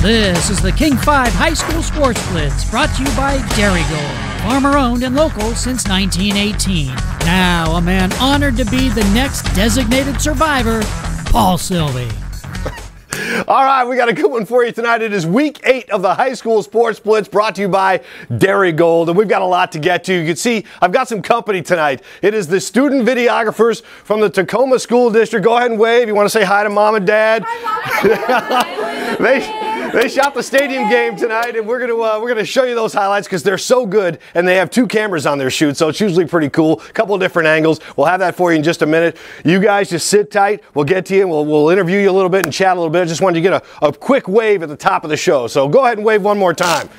This is the King 5 High School Sports Blitz, brought to you by Dairygold, farmer-owned and local since 1918. Now, a man honored to be the next designated survivor, Paul Sylvie. All right, we got a good one for you tonight. It is week 8 of the High School Sports Blitz, brought to you by Dairygold, and we've got a lot to get to. You can see I've got some company tonight. It is the student videographers from the Tacoma School District. Go ahead and wave. You want to say hi to Mom and Dad? Hi, Mom. They shot the stadium game tonight, and we're gonna show you those highlights because they're so good, and they have 2 cameras on their shoot, so it's usually pretty cool. A couple of different angles. We'll have that for you in just a minute. You guys just sit tight. We'll get to you, and we'll interview you a little bit and chat a little bit. I just wanted to get a quick wave at the top of the show, so go ahead and wave one more time.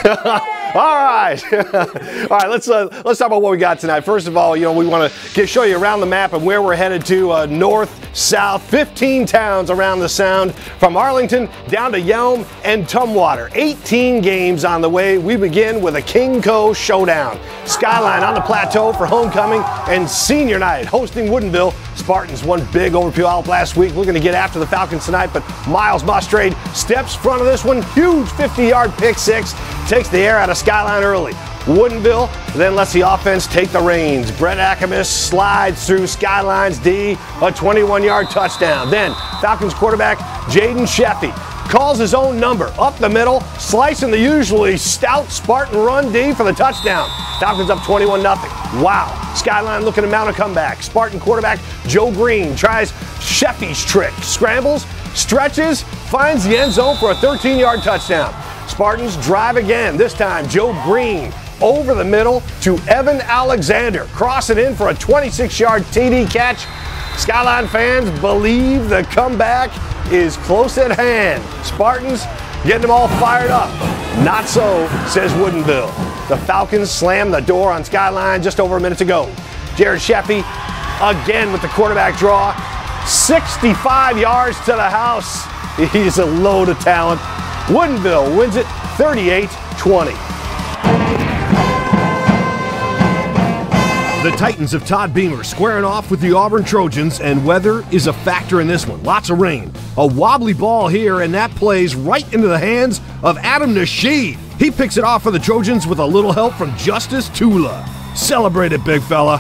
All right. All right, let's talk about what we got tonight. First of all, we want to show you around the map and where we're headed to, north, south, 15 towns around the Sound, from Arlington down to Yelm and Tumwater. 18 games on the way. We begin with a King-Co showdown. Skyline on the plateau for homecoming and senior night, hosting Woodinville. Spartans won big over Puyallup last week. We're going to get after the Falcons tonight, but Miles Mostrade steps front of this one. Huge 50-yard pick six. Takes the air out of Skyline early. Woodinville then lets the offense take the reins. Brett Ackermus slides through Skyline's D, a 21-yard touchdown. Then Falcons quarterback Jaden Sheffy calls his own number up the middle, slicing the usually stout Spartan run D for the touchdown. Falcons up 21-0. Wow. Skyline looking to mount a comeback. Spartan quarterback Joe Green tries Sheffy's trick. Scrambles, stretches, finds the end zone for a 13-yard touchdown. Spartans drive again. This time Joe Green over the middle to Evan Alexander, crossing in for a 26-yard TD catch. Skyline fans believe the comeback is close at hand. Spartans getting them all fired up. Not so, says Woodinville. The Falcons slam the door on Skyline just over a minute to go. Jared Sheffy again with the quarterback draw. 65 yards to the house. He's a load of talent. Woodinville wins it 38-20. The Titans of Todd Beamer squaring off with the Auburn Trojans, and weather is a factor in this one. Lots of rain. A wobbly ball here, and that plays right into the hands of Adam Nasheed. He picks it off for the Trojans with a little help from Justice Tula. Celebrate it, big fella.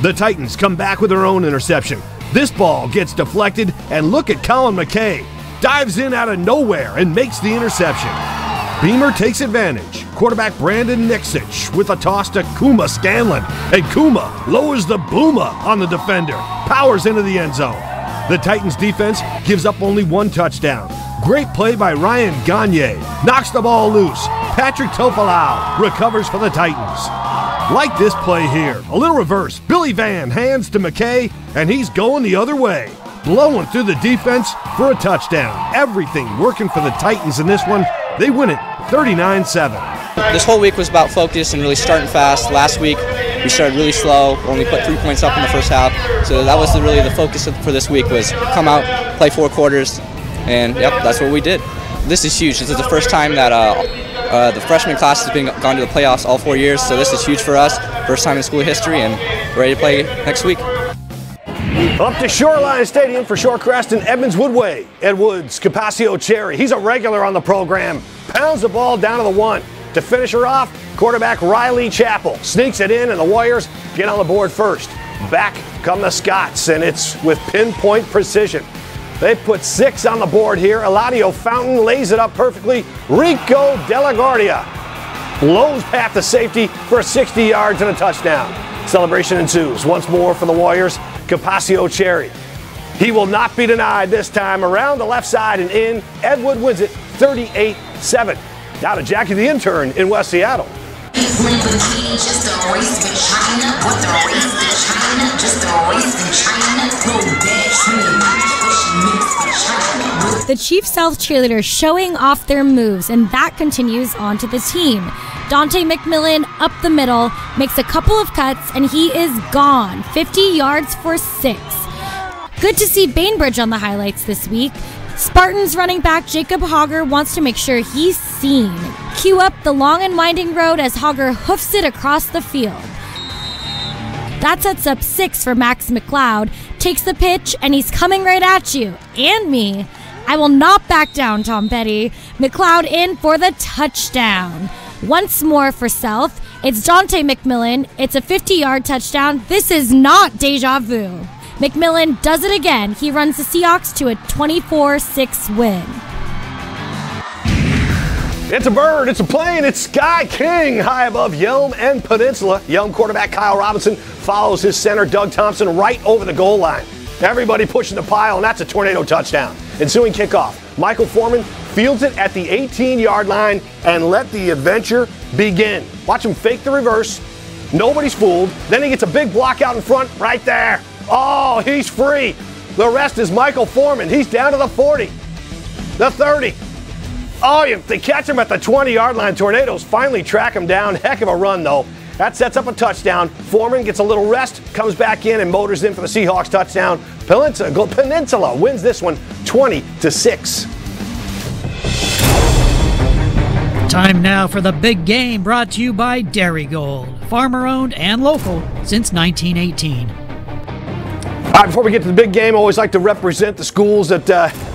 The Titans come back with their own interception. This ball gets deflected, and look at Colin McKay. Dives in out of nowhere and makes the interception. Beamer takes advantage. Quarterback Brandon Nixich with a toss to Kuma Scanlon, and Kuma lowers the booma on the defender, powers into the end zone. The Titans defense gives up only 1 touchdown. Great play by Ryan Gagne, knocks the ball loose. Patrick Tofalau recovers for the Titans. Like this play here, a little reverse. Billy Van hands to McKay, and he's going the other way, blowing through the defense for a touchdown. Everything working for the Titans in this one. They win it 39-7. This whole week was about focus and really starting fast. Last week we started really slow, only put 3 points up in the first half. So that was really the focus for this week, was come out, play 4 quarters, and yep, that's what we did. This is huge. This is the first time that the freshman class has gone to the playoffs all 4 years, so this is huge for us. First time in school history, and we're ready to play next week. Up to Shoreline Stadium for Shorecrest and Edmonds Woodway. Ed Woods, Capaccio Cherry. He's a regular on the program. Pounds the ball down to the 1. To finish her off, quarterback Riley Chappell sneaks it in, and the Warriors get on the board first. Back come the Scots, and it's with pinpoint precision. They put 6 on the board here. Eladio Fountain lays it up perfectly. Rico DeLaGuardia blows past the safety for 60 yards and a touchdown. Celebration ensues once more for the Warriors. Capaccio Cherry. He will not be denied this time. Around the left side and in. Ed Wood wins it 38-7. Now to Jackie the intern in West Seattle. The Chief South cheerleaders showing off their moves, and that continues on to the team. Dante McMillan up the middle, makes a couple of cuts, and he is gone. 50 yards for 6. Good to see Bainbridge on the highlights this week. Spartans running back Jacob Hogger wants to make sure he's seen. Cue up the long and winding road as Hogger hoofs it across the field. That sets up 6 for Max McLeod, takes the pitch, and he's coming right at you, and me. I will not back down, Tom Petty. McLeod in for the touchdown. Once more for South. It's Dante McMillan. It's a 50-yard touchdown. This is not deja vu. McMillan does it again. He runs the Seahawks to a 24-6 win. It's a bird, it's a plane, it's Sky King high above Yelm and Peninsula. Yelm quarterback Kyle Robinson follows his center Doug Thompson right over the goal line. Everybody pushing the pile, and that's a tornado touchdown. Ensuing kickoff, Michael Foreman fields it at the 18-yard line and let the adventure begin. Watch him fake the reverse. Nobody's fooled. Then he gets a big block out in front right there. Oh, he's free. The rest is Michael Foreman. He's down to the 40, the 30. Oh, they catch him at the 20-yard line. Tornadoes finally track him down. Heck of a run, though. That sets up a touchdown. Foreman gets a little rest, comes back in, and motors in for the Seahawks touchdown. Peninsula wins this one 20-6. Time now for the big game, brought to you by Dairy Gold. Farmer-owned and local since 1918. All right, before we get to the big game, I always like to represent the schools that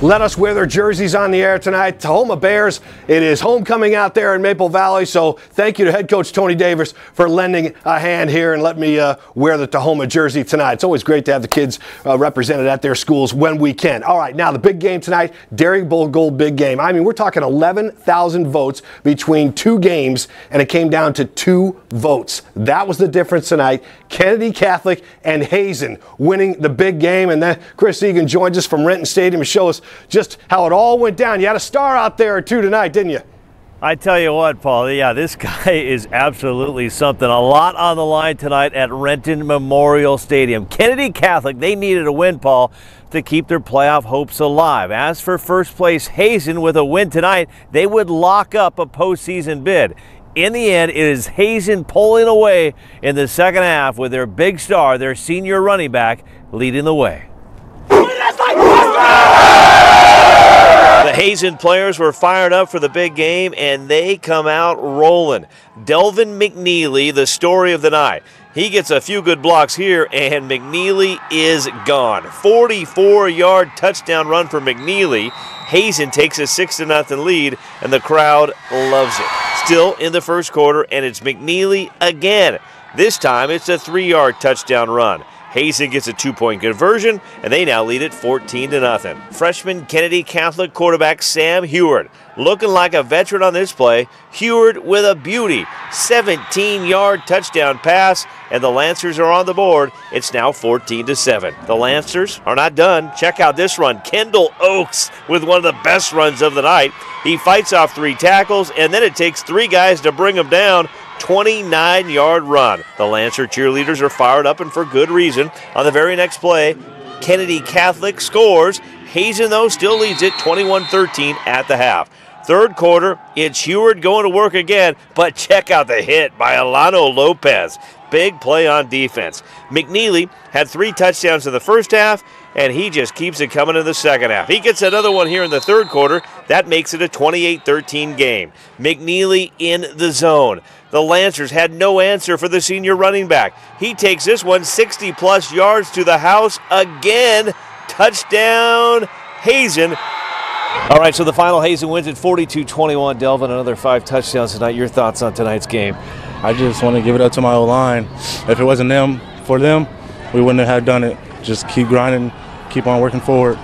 let us wear their jerseys on the air tonight. Tahoma Bears, it is homecoming out there in Maple Valley, so thank you to head coach Tony Davis for lending a hand here and let me wear the Tahoma jersey tonight. It's always great to have the kids represented at their schools when we can. All right, now the big game tonight, Dairy Gold big game. I mean, we're talking 11,000 votes between two games, and it came down to 2 votes. That was the difference tonight. Kennedy Catholic and Hazen winning the big game, and then Chris Egan joins us from Renton Stadium to show us just how it all went down. You had a star out there or two tonight, didn't you? I tell you what, Paul, yeah, this guy is absolutely something. A lot on the line tonight at Renton Memorial Stadium. Kennedy Catholic, they needed a win, Paul, to keep their playoff hopes alive. As for first place Hazen, with a win tonight, they would lock up a postseason bid. In the end, it is Hazen pulling away in the second half with their big star, their senior running back, leading the way. The Hazen players were fired up for the big game, and they come out rolling. Delvin McNeely, the story of the night. He gets a few good blocks here, and McNeely is gone. 44-yard touchdown run for McNeely. Hazen takes a 6-0 lead, and the crowd loves it. Still in the first quarter, and it's McNeely again. This time, it's a 3-yard touchdown run. Hazen gets a 2-point conversion, and they now lead it 14-0. Freshman Kennedy Catholic quarterback Sam Heward, looking like a veteran on this play. Heward with a beauty, 17-yard touchdown pass, and the Lancers are on the board. It's now 14-7. The Lancers are not done. Check out this run. Kendall Oaks with one of the best runs of the night. He fights off 3 tackles, and then it takes 3 guys to bring him down. 29-yard run. The Lancer cheerleaders are fired up, and for good reason. On the very next play, Kennedy Catholic scores. Hazen, though, still leads it 21-13 at the half. Third quarter, it's Heward going to work again, but check out the hit by Alano Lopez. Big play on defense. McNeely had 3 touchdowns in the first half, and he just keeps it coming in the second half. He gets another one here in the third quarter. That makes it a 28-13 game. McNeely in the zone. The Lancers had no answer for the senior running back. He takes this one 60-plus yards to the house again. Touchdown, Hazen. All right, so the final, Hazen wins at 42-21. Delvin, another 5 touchdowns tonight. Your thoughts on tonight's game? I just want to give it up to my O-line. If it wasn't them, for them, we wouldn't have done it. Just keep grinding, keep on working forward.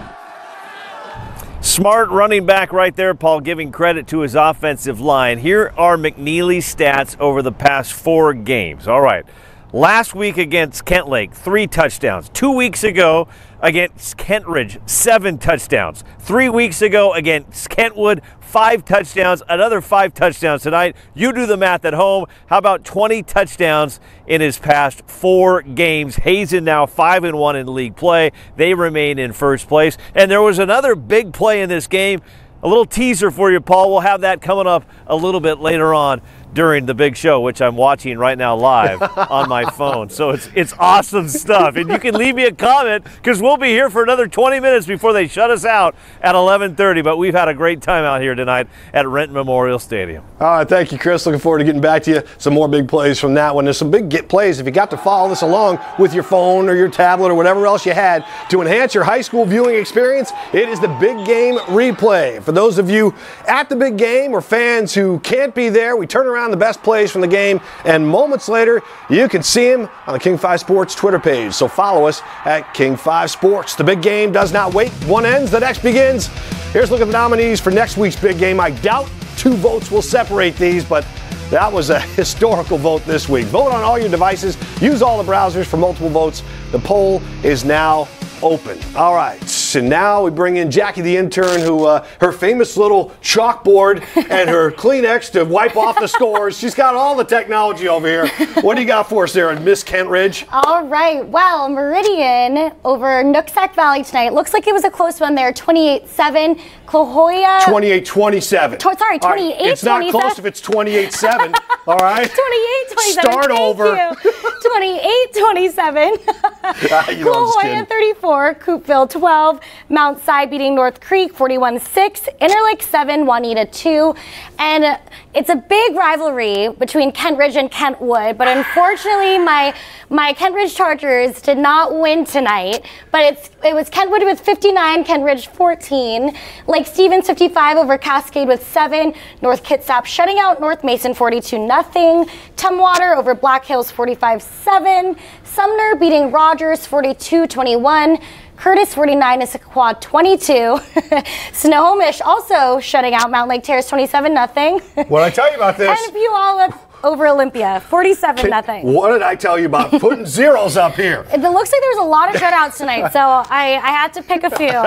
Smart running back right there, Paul, giving credit to his offensive line. Here are McNeely's stats over the past 4 games. All right. Last week against Kent Lake, 3 touchdowns. 2 weeks ago against Kent Ridge, 7 touchdowns. 3 weeks ago against Kentwood, 5 touchdowns. Another 5 touchdowns tonight. You do the math at home. How about 20 touchdowns in his past 4 games? Hazen now 5-1 in league play. They remain in first place. And there was another big play in this game. A little teaser for you, Paul. We'll have that coming up a little bit later on during the big show, which I'm watching right now live on my phone. So it's awesome stuff. And you can leave me a comment because we'll be here for another 20 minutes before they shut us out at 11:30. But we've had a great time out here tonight at Renton Memorial Stadium. All right, thank you, Chris. Looking forward to getting back to you. Some more big plays from that one. There's some big plays if you got to follow this along with your phone or your tablet or whatever else you had to enhance your high school viewing experience. It is the Big Game Replay. For those of you at the big game or fans who can't be there, we turn around the best plays from the game, and moments later, you can see them on the King 5 Sports Twitter page. So follow us at King 5 Sports. The big game does not wait. One ends, the next begins. Here's a look at the nominees for next week's big game. I doubt 2 votes will separate these, but that was a historical vote this week. Vote on all your devices. Use all the browsers for multiple votes. The poll is now open. All right, and now we bring in Jackie the intern, who her famous little chalkboard and her Kleenex to wipe off the scores. She's got all the technology over here. What do you got for us there, Miss Kentridge? All right, well, Meridian over Nooksack Valley tonight. Looks like it was a close one there, 28-7. Clajoya. 28-27. Sorry, 28-27. Right. It's not close if it's 28-7. All right. 28-27. Start over. 28-27. Clajoya 34, Coopville 12, Mount Si beating North Creek 41-6, Interlake 7, Juanita 2, and it's a big rivalry between Kentridge and Kentwood, but unfortunately my Kentridge Chargers did not win tonight, but it was Kentwood with 59, Kentridge 14, Lake Stevens 55 over Cascade with 7, North Kitsap shutting out North Mason 42-0, Tumwater over Black Hills 45-7, Sumner beating Rogers 42-21, Curtis 49 to Sequoia 22. Snohomish also shutting out Mount Lake Terrace 27-0. What did I tell you about this? And Puyallup over Olympia 47-0. What did I tell you about putting zeros up here? It looks like there was a lot of shutouts tonight, so I had to pick a few.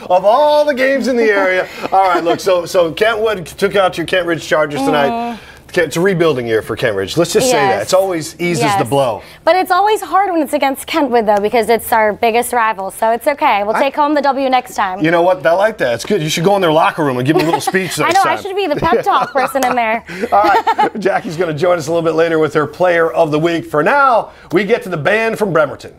Of all the games in the area. All right, look, so Kentwood took out your Kentridge Chargers tonight. It's a rebuilding year for Kentridge. Let's just say that. It's always eases the blow. But it's always hard when it's against Kentwood, though, because it's our biggest rival. So it's okay. We'll take home the W next time. You know what? I like that. It's good. You should go in their locker room and give them a little speech next time. I should be the pep talk person in there. All right. Jackie's going to join us a little bit later with her Player of the Week. For now, we get to the band from Bremerton.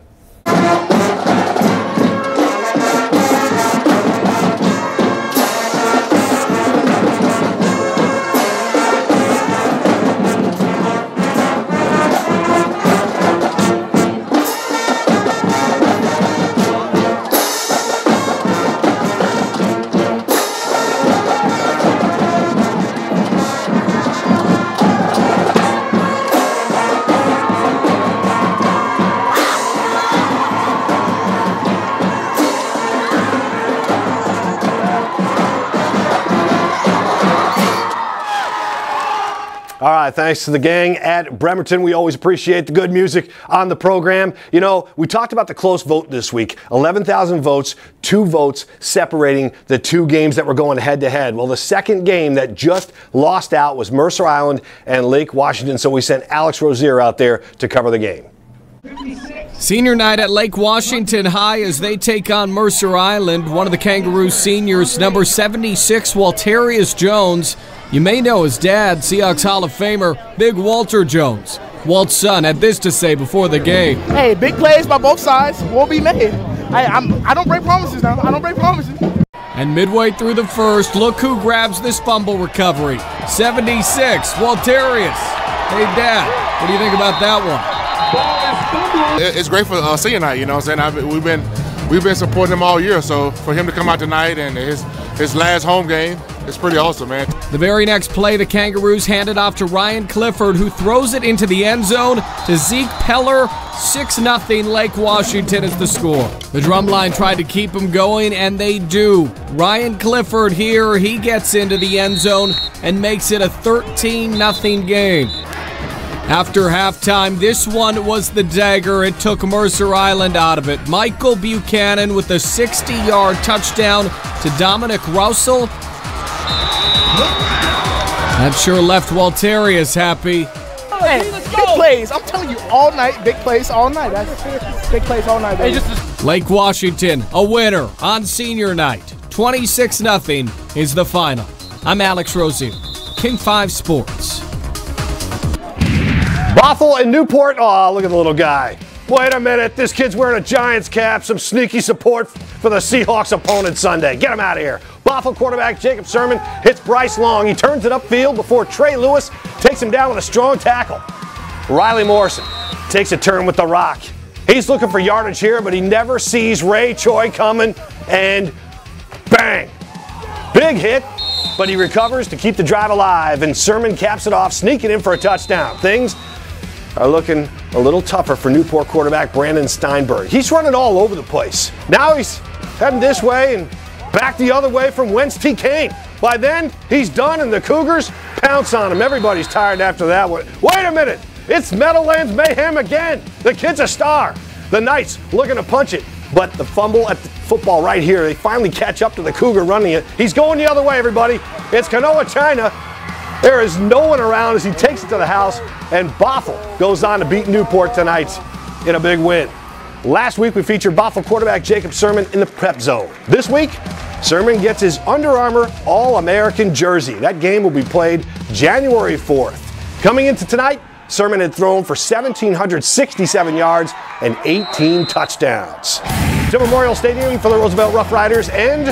All right, thanks to the gang at Bremerton. We always appreciate the good music on the program. You know, we talked about the close vote this week. 11,000 votes, 2 votes separating the 2 games that were going head-to-head. Well, the second game that just lost out was Mercer Island and Lake Washington, so we sent Alex Rozier out there to cover the game. Senior night at Lake Washington High as they take on Mercer Island. One of the Kangaroos seniors, number 76, Walterius Jones. You may know his dad, Seahawks Hall of Famer, Big Walter Jones. Walt's son had this to say before the game. Hey, big plays by both sides will be made. I don't break promises now. I don't break promises. And midway through the first, look who grabs this fumble recovery. 76, Walterius. Hey, Dad, what do you think about that one? It's great for senior night, you know what I'm saying? We've been supporting him all year, so for him to come out tonight and his last home game, it's pretty awesome, man. The very next play, the Kangaroos hand it off to Ryan Clifford, who throws it into the end zone to Zeke Peller. 6-0 Lake Washington is the score. The drumline tried to keep him going, and they do. Ryan Clifford here, he gets into the end zone and makes it a 13-0 game. After halftime, this one was the dagger. It took Mercer Island out of it. Michael Buchanan with a 60-yard touchdown to Dominic Russell. That sure left Walterius happy. Hey, big plays. I'm telling you, all night, big plays all night. That's big plays all night, baby. Lake Washington, a winner on senior night. 26-0 is the final. I'm Alex Rozier, King 5 Sports. Bothell and Newport. Oh, look at the little guy. Wait a minute. This kid's wearing a Giants cap. Some sneaky support for the Seahawks opponent Sunday. Get him out of here. Bothell quarterback Jacob Sermon hits Bryce Long. He turns it upfield before Trey Lewis takes him down with a strong tackle. Riley Morrison takes a turn with the rock. He's looking for yardage here, but he never sees Ray Choi coming, and bang. Big hit, but he recovers to keep the drive alive, and Sermon caps it off, sneaking in for a touchdown. Things are looking a little tougher for Newport quarterback Brandon Steinberg. He's running all over the place. Now he's heading this way and back the other way from whence he came. By then, he's done, and the Cougars pounce on him. Everybody's tired after that one. Wait a minute. It's Meadowlands Mayhem again. The kid's a star. The Knights looking to punch it, but the fumble at the football right here. They finally catch up to the Cougar running it. He's going the other way, everybody. It's Kanoa China. There is no one around as he takes it to the house, and Bothell goes on to beat Newport tonight in a big win. Last week we featured Bothell quarterback Jacob Sermon in the prep zone. This week, Sermon gets his Under Armour All-American jersey. That game will be played January 4th. Coming into tonight, Sermon had thrown for 1,767 yards and 18 touchdowns. To Memorial Stadium for the Roosevelt Rough Riders and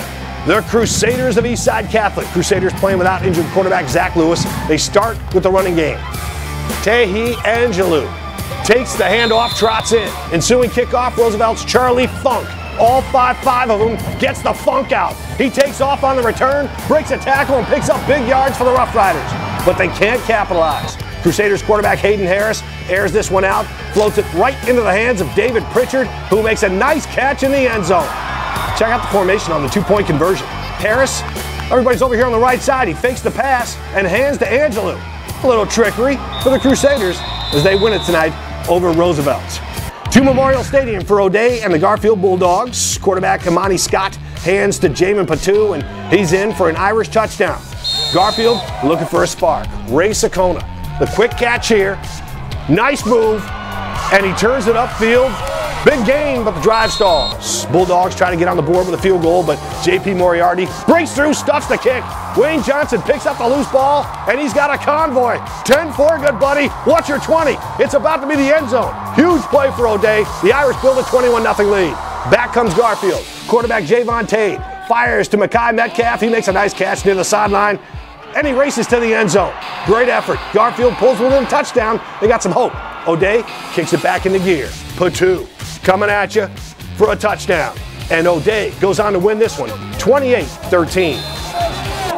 the Crusaders of Eastside Catholic. Crusaders playing without injured quarterback Zach Lewis. They start with the running game. Tehi Angelou takes the handoff, trots in. Ensuing kickoff, Roosevelt's Charlie Funk. All five of them gets the funk out. He takes off on the return, breaks a tackle, and picks up big yards for the Rough Riders. But they can't capitalize. Crusaders quarterback Hayden Harris airs this one out, floats it right into the hands of David Pritchard, who makes a nice catch in the end zone. Check out the formation on the two-point conversion. Harris, everybody's over here on the right side. He fakes the pass and hands to Angelou. A little trickery for the Crusaders as they win it tonight over Roosevelt. To Memorial Stadium for O'Day and the Garfield Bulldogs. Quarterback Imani Scott hands to Jamin Patu, and he's in for an Irish touchdown. Garfield looking for a spark. Ray Sakona. The quick catch here, nice move, and he turns it upfield. Big gain, but the drive stalls. Bulldogs try to get on the board with a field goal, but J.P. Moriarty breaks through, stuffs the kick. Wayne Johnson picks up the loose ball, and he's got a convoy. 10-4, good buddy. What's your 20? It's about to be the end zone. Huge play for O'Day. The Irish build a 21-0 lead. Back comes Garfield. Quarterback Javon Tate fires to Mekhi Metcalf. He makes a nice catch near the sideline, and he races to the end zone. Great effort. Garfield pulls within a touchdown. They got some hope. O'Day kicks it back into gear. Patu coming at you for a touchdown. And O'Day goes on to win this one, 28-13.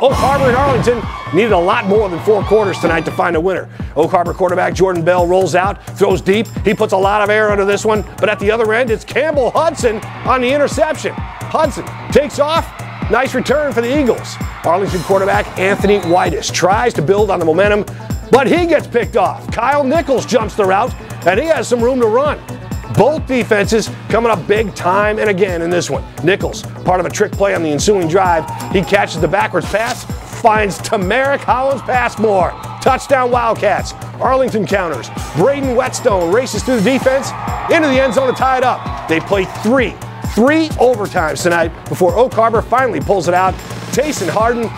Oak Harbor and Arlington needed a lot more than 4 quarters tonight to find a winner. Oak Harbor quarterback Jordan Bell rolls out, throws deep. He puts a lot of air under this one, but at the other end, it's Campbell Hudson on the interception. Hudson takes off. Nice return for the Eagles. Arlington quarterback Anthony Whitus tries to build on the momentum, but he gets picked off. Kyle Nichols jumps the route, and he has some room to run. Both defenses coming up big time and again in this one. Nichols, part of a trick play on the ensuing drive. He catches the backwards pass, finds Tamarick Hollins-Passmore. Touchdown Wildcats. Arlington counters. Braden Whetstone races through the defense into the end zone to tie it up. They play three overtimes tonight before Oak Harbor finally pulls it out. Tayson Harden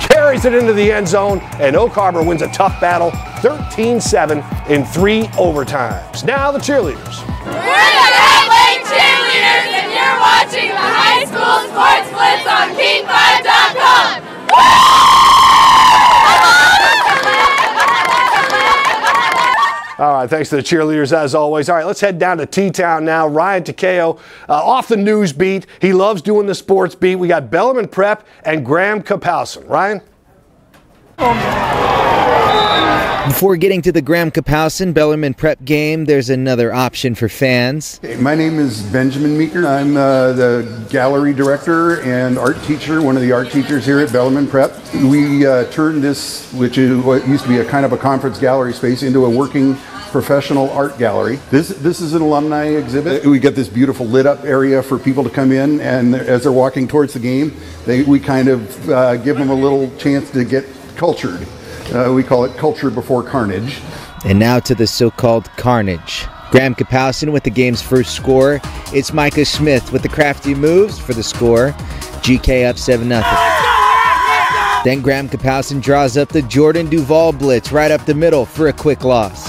carries it into the end zone, and Oak Harbor wins a tough battle, 13-7 in 3 overtimes. Now the cheerleaders. We're the Red Lake Cheerleaders, and you're watching the High School Sports Blitz on King5.com. All right, thanks to the cheerleaders as always. All right, let's head down to T-Town now. Ryan Takeo off the news beat. He loves doing the sports beat. We got Bellarmine Prep and Graham Kapowson. Ryan? Before getting to the Graham Kapowson Bellarmine Prep game, there's another option for fans. My name is Benjamin Meeker. I'm the gallery director and art teacher, one of the art teachers here at Bellarmine Prep. We turned this, which is what used to be a kind of a conference gallery space, into a working professional art gallery. This is an alumni exhibit. We got this beautiful lit up area for people to come in, and as they're walking towards the game, we kind of give them a little chance to get cultured. We call it culture before carnage. And now to the so-called carnage. Graham Kapowson with the game's first score. It's Micah Smith with the crafty moves for the score. GK up 7-0. Then Graham Kapowson draws up the Jordan Duvall blitz right up the middle for a quick loss.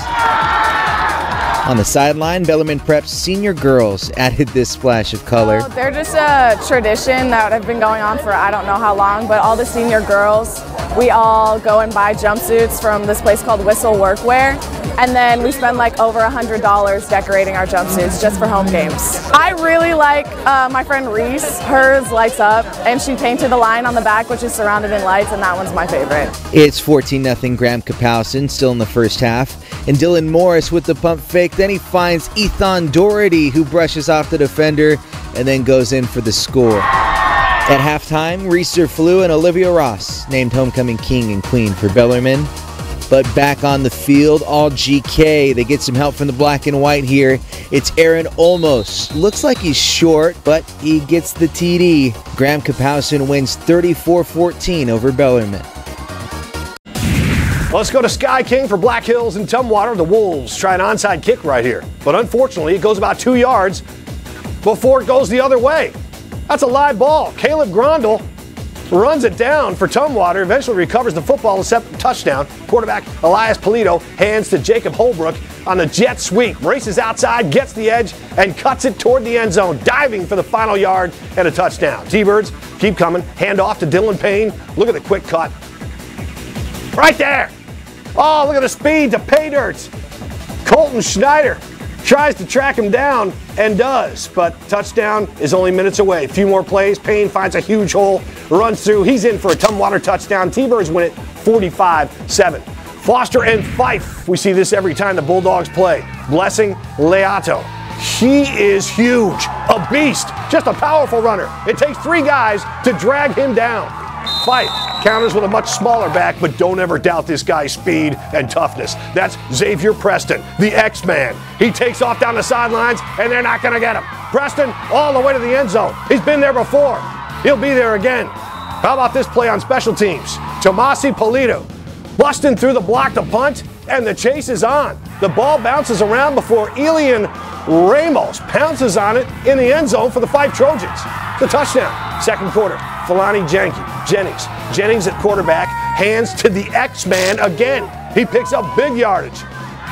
On the sideline, Bellarmine Prep's senior girls added this splash of color. Well, they're just a tradition that have been going on for I don't know how long, but all the senior girls, we all go and buy jumpsuits from this place called Whistle Workwear, and then we spend like over $100 decorating our jumpsuits just for home games. I really like my friend Reese. Hers lights up, and she painted a line on the back which is surrounded in lights, and that one's my favorite. It's 14-0 Graham Kapowson still in the first half, and Dylan Morris with the pump fake. Then he finds Ethan Doherty, who brushes off the defender and then goes in for the score. At halftime, Reese Flew and Olivia Ross named homecoming king and queen for Bellarmine. But back on the field, all GK. They get some help from the black and white here. It's Aaron Olmos. Looks like he's short, but he gets the TD. Graham Kapowson wins 34-14 over Bellarmine. Let's go to Sky King for Black Hills and Tumwater. The Wolves try an onside kick right here. But unfortunately, it goes about 2 yards before it goes the other way. That's a live ball. Caleb Grondel runs it down for Tumwater, eventually recovers the football to set the touchdown. Quarterback Elias Polito hands to Jacob Holbrook on the jet sweep. Races outside, gets the edge, and cuts it toward the end zone, diving for the final yard and a touchdown. T-Birds keep coming. Hand off to Dylan Payne. Look at the quick cut. Right there. Oh, look at the speed to pay dirt. Colton Schneider tries to track him down and does, but touchdown is only minutes away. A few more plays. Payne finds a huge hole, runs through. He's in for a Tumwater touchdown. T-Birds win it 45-7. Foster and Fife. We see this every time the Bulldogs play. Blessing Leato. He is huge, a beast, just a powerful runner. It takes 3 guys to drag him down. Fife counters with a much smaller back, but don't ever doubt this guy's speed and toughness. That's Xavier Preston, the X-Man. He takes off down the sidelines, and they're not going to get him. Preston all the way to the end zone. He's been there before. He'll be there again. How about this play on special teams? Tomasi Polito busting through the block to punt, and the chase is on. The ball bounces around before Elian Ramos pounces on it in the end zone for the Fife Trojans. The touchdown. Second quarter. Fulani Jennings at quarterback, hands to the X-Man again. He picks up big yardage.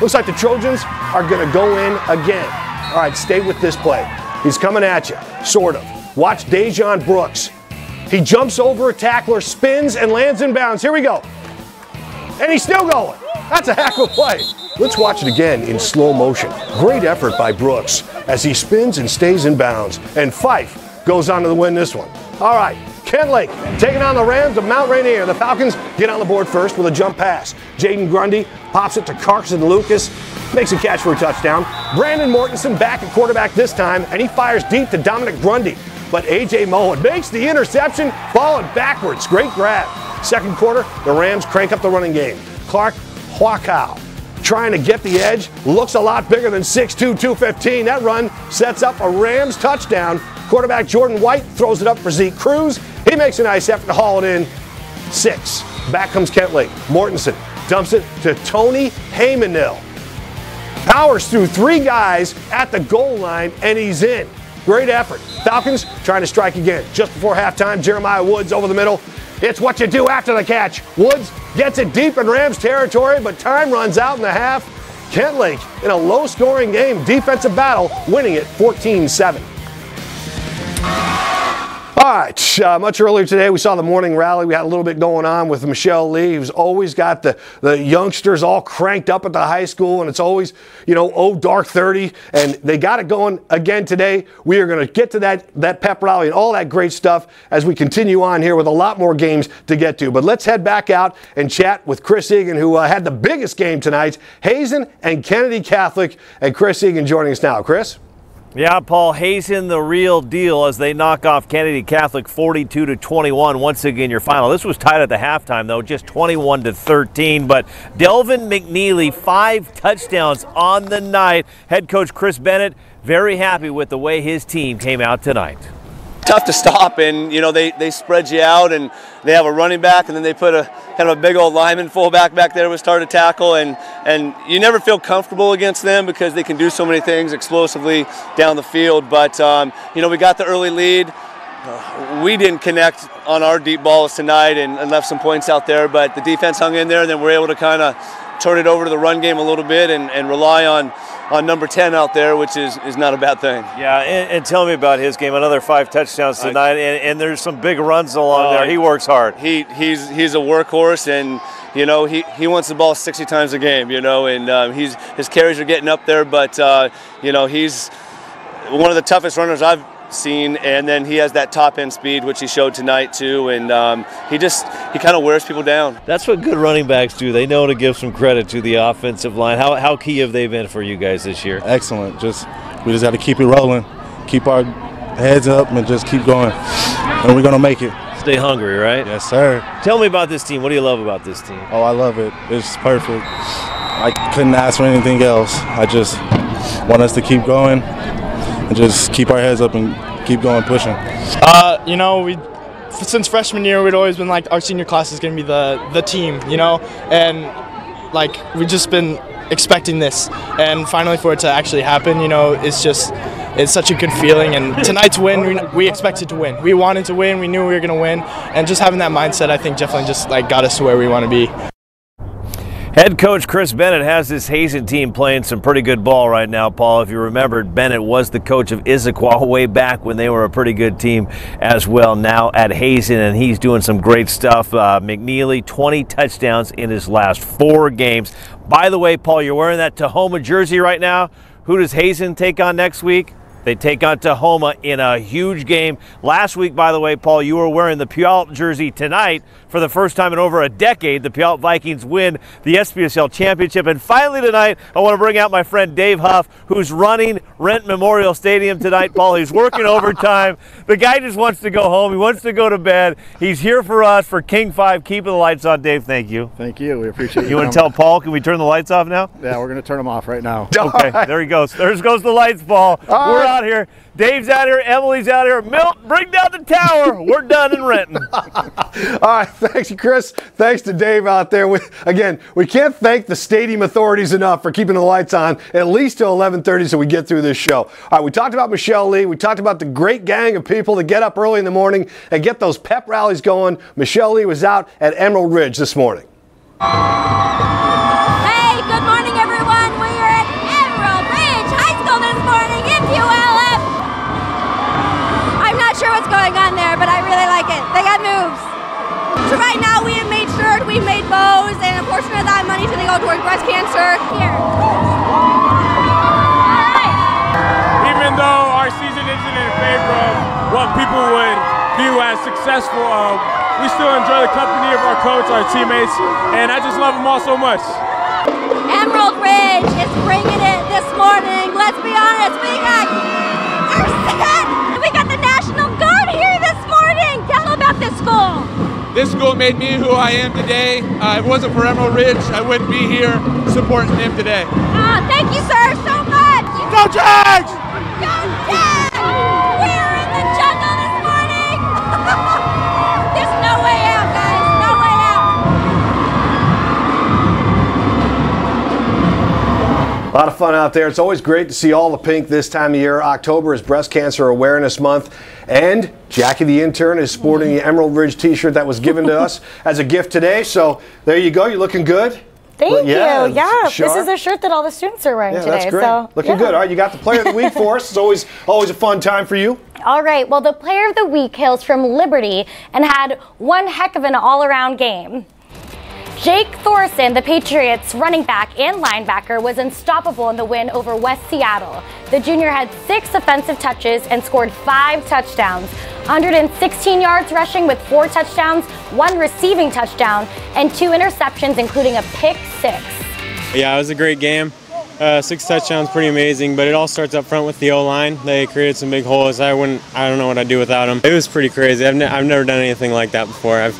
Looks like the Trojans are going to go in again. All right, stay with this play. He's coming at you, sort of. Watch Dejon Brooks. He jumps over a tackler, spins, and lands in bounds. Here we go. And he's still going. That's a heck of a play. Let's watch it again in slow motion. Great effort by Brooks as he spins and stays in bounds. And Fife goes on to win this one. All right. Kent Lake taking on the Rams of Mount Rainier. The Falcons get on the board first with a jump pass. Jaden Grundy pops it to Carson Lucas, makes a catch for a touchdown. Brandon Mortensen back at quarterback this time, and he fires deep to Dominic Grundy. But A.J. Moen makes the interception, falling backwards. Great grab. Second quarter, the Rams crank up the running game. Clark Huakow trying to get the edge. Looks a lot bigger than 6'2", 215. That run sets up a Rams touchdown. Quarterback Jordan White throws it up for Zeke Cruz. He makes a nice effort to haul it in. 6. Back comes Kent Lake. Mortensen dumps it to Tony Haymanil. Powers through 3 guys at the goal line, and he's in. Great effort. Falcons trying to strike again. Just before halftime, Jeremiah Woods over the middle. It's what you do after the catch. Woods gets it deep in Rams territory, but time runs out in the half. Kent Lake in a low-scoring game, defensive battle, winning it 14-7. All right, much earlier today we saw the morning rally. We had a little bit going on with Michelle Lee, who's always got the youngsters all cranked up at the high school, and it's always, dark 30, and they got it going again today. We are going to get to that pep rally and all that great stuff as we continue on here with a lot more games to get to. But let's head back out and chat with Chris Egan, who had the biggest game tonight, Hazen and Kennedy Catholic, and Chris Egan joining us now. Chris? Yeah, Paul, Hazen the real deal as they knock off Kennedy Catholic 42-21. Once again, your final. This was tied at the halftime, though, just 21-13. But Delvin McNeely, 5 touchdowns on the night. Head coach Chris Bennett very happy with the way his team came out tonight. Tough to stop, and they spread you out, and they have a running back, and then they put a kind of a big old lineman fullback back there to start a tackle, and you never feel comfortable against them because they can do so many things explosively down the field. But we got the early lead. We didn't connect on our deep balls tonight and left some points out there, but the defense hung in there, and then we're able to kind of turn it over to the run game a little bit and rely on on number 10 out there, which is not a bad thing. Yeah, and tell me about his game. Another 5 touchdowns tonight, and there's some big runs along there. He works hard. He's a workhorse, and you know he wants the ball 60 times a game. You know, and his carries are getting up there, but you know, he's one of the toughest runners I've seen, and then he has that top end speed, which he showed tonight too, and he kind of wears people down. That's what good running backs do. They know to give some credit to the offensive line. How key have they been for you guys this year? Excellent. We just got to keep it rolling, keep our heads up, and just keep going, and we're gonna make it. Stay hungry, right? Yes, sir. Tell me about this team. What do you love about this team? Oh, I love it. It's perfect. I couldn't ask for anything else. I just want us to keep going and just keep our heads up and keep going, pushing. You know, since freshman year, we'd always been like, our senior class is going to be the team, you know, and like we've just been expecting this, and finally for it to actually happen, you know, it's such a good feeling. And tonight's win, we expected to win. We wanted to win. We knew we were going to win, and just having that mindset, I think, definitely just like got us to where we want to be. Head coach Chris Bennett has this Hazen team playing some pretty good ball right now, Paul. If you remembered, Bennett was the coach of Issaquah way back when they were a pretty good team as well, now at Hazen, and he's doing some great stuff. McNeely, 20 touchdowns in his last 4 games. By the way, Paul, you're wearing that Tahoma jersey right now. Who does Hazen take on next week? They take on Tahoma in a huge game. Last week, by the way, Paul, you were wearing the Puyallup jersey. Tonight, for the first time in over a decade, the Puyallup Vikings win the SPSL Championship. And finally tonight, I want to bring out my friend Dave Huff, who's running Rent Memorial Stadium tonight, Paul. He's working overtime. The guy just wants to go home. He wants to go to bed. He's here for us for King 5, keeping the lights on. Dave, thank you. Thank you. We appreciate it. You want to tell Paul, can we turn the lights off now? Yeah, we're going to turn them off right now. Okay, there he goes. There goes the lights, Paul. We're out here. Dave's out here. Emily's out here. Milt, bring down the tower. We're done in Renton. All right, thanks, Chris. Thanks to Dave out there. We can't thank the stadium authorities enough for keeping the lights on at least till 11:30 so we get through this show. All right, we talked about Michelle Lee. We talked about the great gang of people that get up early in the morning and get those pep rallies going. Michelle Lee was out at Emerald Ridge this morning. Hey, good morning, everyone. We are at Emerald Ridge High School this morning in Puyallup. I'm not sure what's going on there, but I really like it. They got moves. So right now we have made shirts, we've made bows, and a portion of that money is going to go towards breast cancer. Here. All right. Even though our season isn't in favor of what people would view as successful, we still enjoy the company of our coach, our teammates, and I just love them all so much. Emerald Ridge is bringing it this morning. Let's be honest, we got the National Guard here this morning. Tell them about this school. This school made me who I am today. If it wasn't for Emerald Ridge, I wouldn't be here supporting them today. Thank you, sir, so much. Go Jags! Go Jags! We're in the jungle this morning. There's no way out, guys. No way out. A lot of fun out there. It's always great to see all the pink this time of year. October is Breast Cancer Awareness Month, and Jackie the intern is sporting the Emerald Ridge t-shirt that was given to us as a gift today. So there you go. You're looking good. Thank you. Yeah, sharp. this is a shirt that all the students are wearing today. That's great. So, looking good. All right, you got the Player of the Week for us. It's always a fun time for you. All right. Well, the Player of the Week hails from Liberty and had one heck of an all-around game. Jake Thorson, the Patriots running back and linebacker, was unstoppable in the win over West Seattle. The junior had 6 offensive touches and scored 5 touchdowns, 116 yards rushing with 4 touchdowns, 1 receiving touchdown, and 2 interceptions, including a pick 6. Yeah, it was a great game. 6 touchdowns, pretty amazing, but it all starts up front with the O-line. They created some big holes. I don't know what I'd do without them. It was pretty crazy. I've never done anything like that before. I've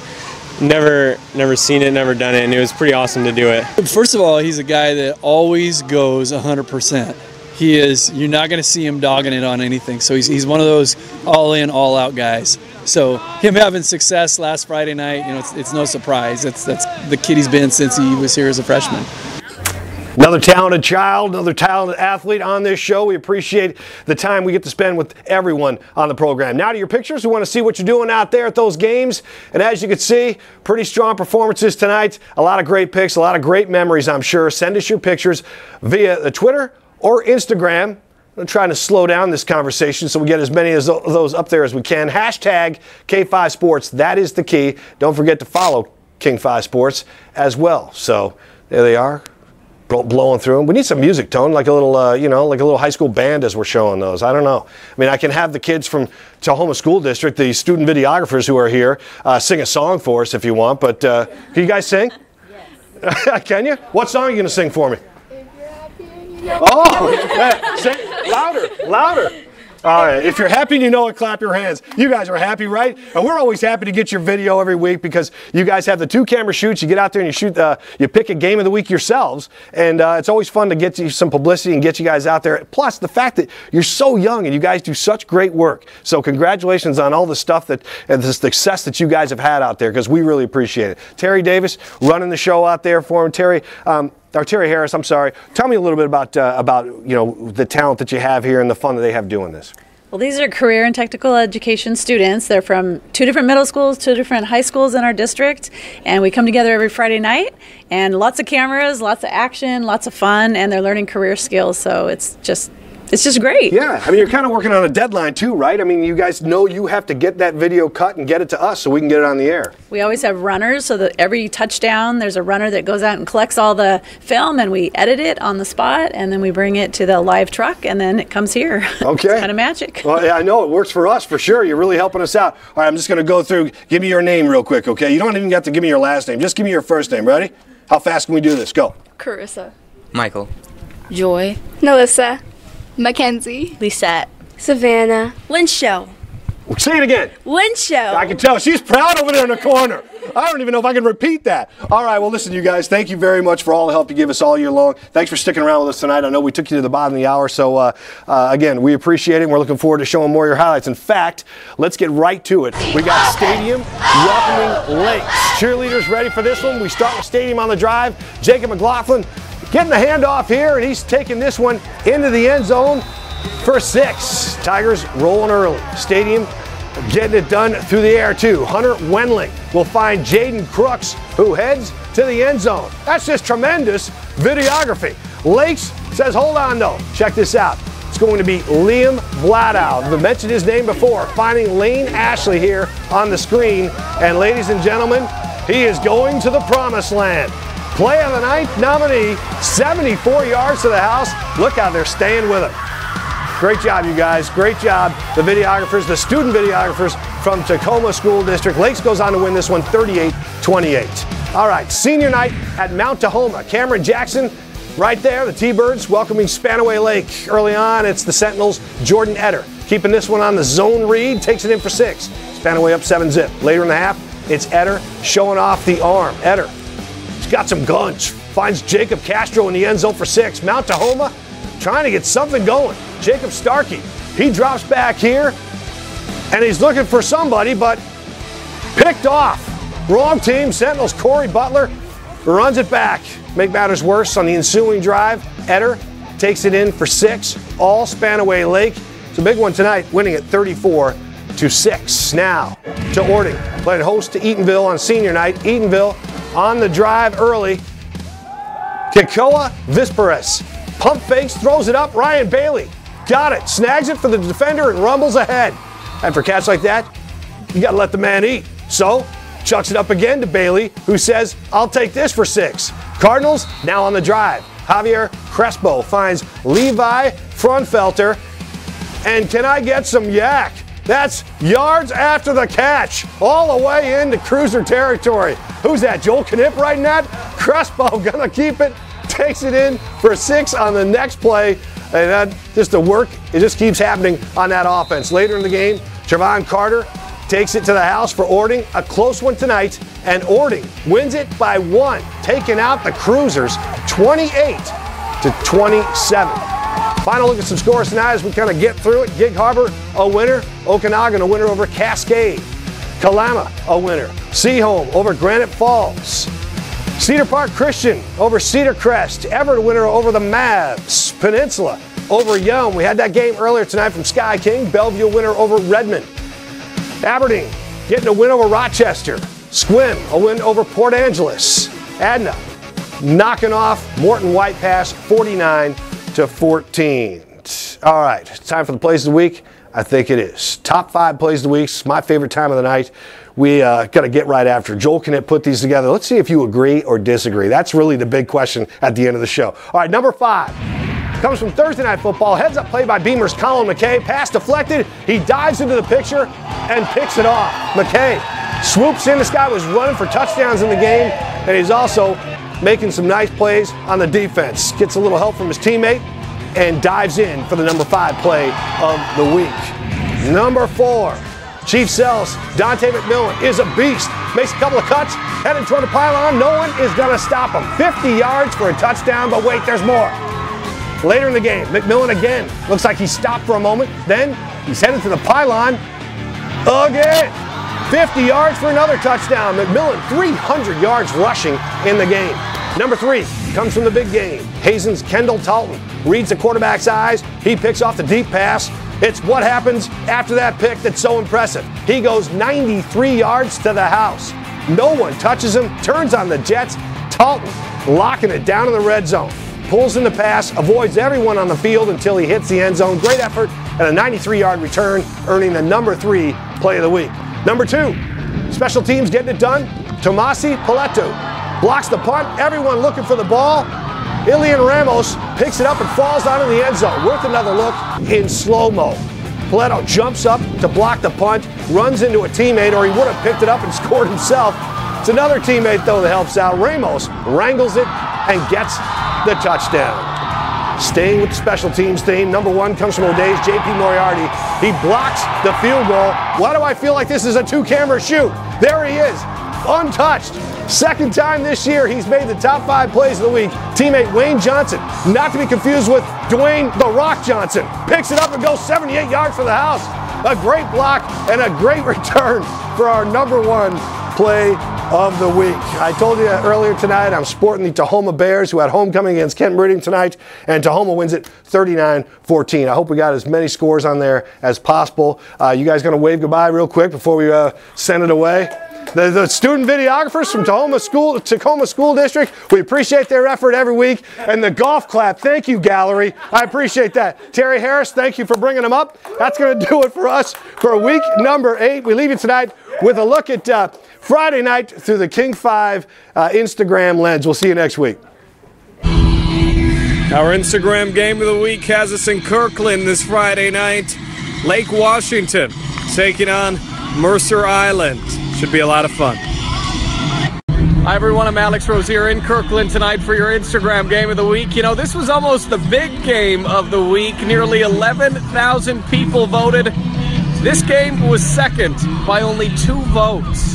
never seen it, never done it, and it was pretty awesome to do it. First of all, he's a guy that always goes 100%. You're not going to see him dogging it on anything. So he's one of those all in, all out guys. So him having success last Friday night, it's no surprise. That's the kid he's been since he was here as a freshman. Another talented child, another talented athlete on this show. We appreciate the time we get to spend with everyone on the program. Now to your pictures. We want to see what you're doing out there at those games. And as you can see, pretty strong performances tonight. A lot of great picks, a lot of great memories, I'm sure. Send us your pictures via the Twitter or Instagram. I'm trying to slow down this conversation so we get as many of those up there as we can. Hashtag K5 Sports. That is the key. Don't forget to follow King 5 Sports as well. So there they are, blowing through them. We need some music, Tone, like a little, like a little high school band as we're showing those. I don't know. I mean, I can have the kids from Tahoma School District, the student videographers who are here, sing a song for us if you want. But can you guys sing? Yes. Can you? What song are you going to sing for me? Oh, say louder, louder. All right, if you're happy and you know it, clap your hands. You guys are happy, right? And we're always happy to get your video every week because you guys have the 2-camera shoots. You get out there and you shoot, you pick a game of the week yourselves. And it's always fun to get you some publicity and get you guys out there. Plus, the fact that you're so young and you guys do such great work. So congratulations on all the stuff and the success that you guys have had out there because we really appreciate it. Terry Davis running the show out there for him. Terry, Terry Harris, I'm sorry. Tell me a little bit about the talent that you have here and the fun that they have doing this. Well, these are career and technical education students. They're from 2 different middle schools, 2 different high schools in our district, and we come together every Friday night, and lots of cameras, lots of action, lots of fun, and they're learning career skills, so it's just great. Yeah, I mean, you're kind of working on a deadline too, right? I mean, you guys know you have to get that video cut and get it to us so we can get it on the air. We always have runners, so that every touchdown, there's a runner that goes out and collects all the film, and we edit it on the spot, and then we bring it to the live truck, and then it comes here. Okay. It's kind of magic. Well, yeah, I know. It works for us, for sure. You're really helping us out. All right, I'm just going to go through. Give me your name real quick, okay? You don't even have to give me your last name. Just give me your first name. Ready? How fast can we do this? Go. Carissa. Michael. Joy. Melissa. Mackenzie. Lisette. Savannah. Winshow. Say it again. Winshow. I can tell. She's proud over there in the corner. I don't even know if I can repeat that. All right, well, listen, you guys, thank you very much for all the help you give us all year long. Thanks for sticking around with us tonight. I know we took you to the bottom of the hour, so, again, we appreciate it, and we're looking forward to showing more of your highlights. In fact, let's get right to it. We got Stadium welcoming Lakes. Cheerleaders ready for this one. We start with Stadium on the drive. Jacob McLaughlin getting the handoff here, and he's taking this one into the end zone for 6. Tigers rolling early. Stadium getting it done through the air, too. Hunter Wendling will find Jaden Crooks, who heads to the end zone. That's just tremendous videography. Lakes says, hold on, though. Check this out. It's going to be Liam Vladow. I've mentioned his name before. Finding Lane Ashley here on the screen. And ladies and gentlemen, he is going to the promised land. Play of the night nominee, 74 yards to the house. Look how they're staying with him. Great job, you guys. Great job. The videographers, the student videographers from Tahoma School District. Lakes goes on to win this one 38-28. All right, senior night at Mount Tahoma. Cameron Jackson right there, the T-Birds welcoming Spanaway Lake. Early on, it's the Sentinels, Jordan Etter. Keeping this one on the zone read, takes it in for 6. Spanaway up 7-zip. Later in the half, it's Etter showing off the arm. Etter, he's got some guns. Finds Jacob Castro in the end zone for 6. Mount Tahoma trying to get something going. Jacob Starkey, he drops back here, and he's looking for somebody, but picked off. Wrong team. Sentinels, Corey Butler runs it back. Make matters worse on the ensuing drive. Etter takes it in for 6. All Spanaway Lake. It's a big one tonight, winning it 34-6. Now to Ording, playing host to Eatonville on senior night. Eatonville on the drive early. Kikoa Visperes pump fakes, throws it up. Ryan Bailey got it, snags it for the defender and rumbles ahead. And for a catch like that, you got to let the man eat. So chucks it up again to Bailey, who says, I'll take this for 6. Cardinals now on the drive. Javier Crespo finds Levi Frunfelter. And can I get some yak? That's yards after the catch, all the way into Cruiser territory. Who's that, Joel Knipp writing that? Crespo gonna keep it, takes it in for 6 on the next play. And that just the work, it just keeps happening on that offense. Later in the game, Trevon Carter takes it to the house for Ording. A close one tonight, and Ording wins it by 1, taking out the Cruisers 28-27. Final look at some scores tonight as we kind of get through it. Gig Harbor, a winner. Okanagan, a winner over Cascade. Kalama, a winner. Seaholm over Granite Falls. Cedar Park Christian over Cedar Crest. Everett, a winner over the Mavs. Peninsula over Yelm. We had that game earlier tonight from Sky King. Bellevue, a winner over Redmond. Aberdeen getting a win over Rochester. Squim, a win over Port Angeles. Adna knocking off Morton White Pass 49-34. 20-14. All right, it's time for the plays of the week. I think it is. Top 5 plays of the week. It's my favorite time of the night. We got to get right after. Joel Knitt put these together. Let's see if you agree or disagree. That's really the big question at the end of the show. All right, number 5 comes from Thursday Night Football. Heads up play by Beamer's Colin McKay. Pass deflected. He dives into the picture and picks it off. McKay swoops in. This guy was running for touchdowns in the game, and he's also making some nice plays on the defense. Gets a little help from his teammate and dives in for the number 5 play of the week. Number 4, Chief Sells. Dante McMillan is a beast. Makes a couple of cuts, heading toward the pylon. No one is going to stop him. 50 yards for a touchdown, but wait, there's more. Later in the game, McMillan again. Looks like he stopped for a moment. Then he's headed to the pylon again. 50 yards for another touchdown. McMillan, 300 yards rushing in the game. Number 3 comes from the big game. Hazen's Kendall Talton reads the quarterback's eyes. He picks off the deep pass. It's what happens after that pick that's so impressive. He goes 93 yards to the house. No one touches him, turns on the Jets. Talton locking it down in the red zone. Pulls in the pass, avoids everyone on the field until he hits the end zone. Great effort and a 93-yard return, earning the number 3 play of the week. Number 2, special teams getting it done. Tomasi Paletu blocks the punt. Everyone looking for the ball. Ilian Ramos picks it up and falls out in the end zone. Worth another look in slow-mo. Paleto jumps up to block the punt, runs into a teammate, or he would have picked it up and scored himself. It's another teammate, though, that helps out. Ramos wrangles it and gets the touchdown. Staying with the special teams theme, number 1 comes from O'Day's J.P. Moriarty. He blocks the field goal. Why do I feel like this is a 2-camera shoot? There he is, untouched. Second time this year he's made the top 5 plays of the week. Teammate Wayne Johnson, not to be confused with Dwayne "The Rock" Johnson, picks it up and goes 78 yards for the house. A great block and a great return for our number 1 play of the week. I told you earlier tonight I'm sporting the Tahoma Bears, who had homecoming against Kent Meridian tonight, and Tahoma wins it 39-14. I hope we got as many scores on there as possible. You guys going to wave goodbye real quick before we send it away? The student videographers from Tacoma School District, we appreciate their effort every week. And the golf clap, thank you, gallery. I appreciate that. Terry Harris, thank you for bringing them up. That's going to do it for us for week number 8. We leave you tonight with a look at Friday night through the King 5 Instagram lens. We'll see you next week. Our Instagram game of the week has us in Kirkland this Friday night. Lake Washington taking on Mercer Island. Should be a lot of fun. Hi everyone, I'm Alex Rose here in Kirkland tonight for your Instagram game of the week. You know, this was almost the big game of the week. Nearly 11,000 people voted. This game was second by only 2 votes.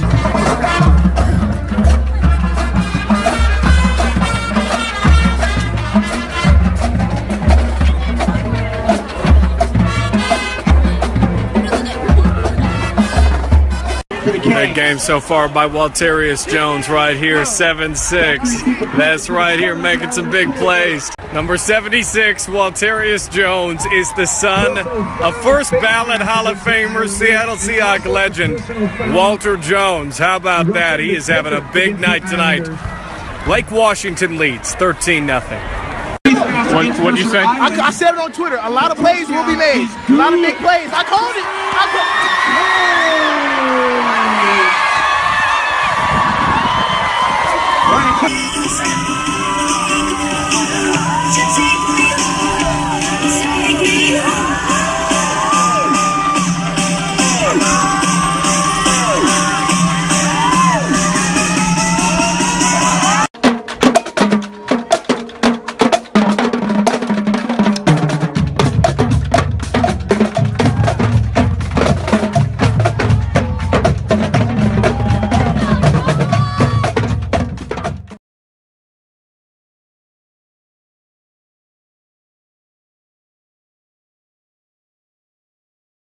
Big game so far by Walterius Jones right here, 7'6". That's right here, making some big plays. Number 76, Walterius Jones, is the son of first ballot Hall of Famer, Seattle Seahawks legend, Walter Jones. How about that? He is having a big night tonight. Lake Washington leads 13-0. What'd you say? I said it on Twitter. A lot of plays will be made. A lot of big plays. I called it.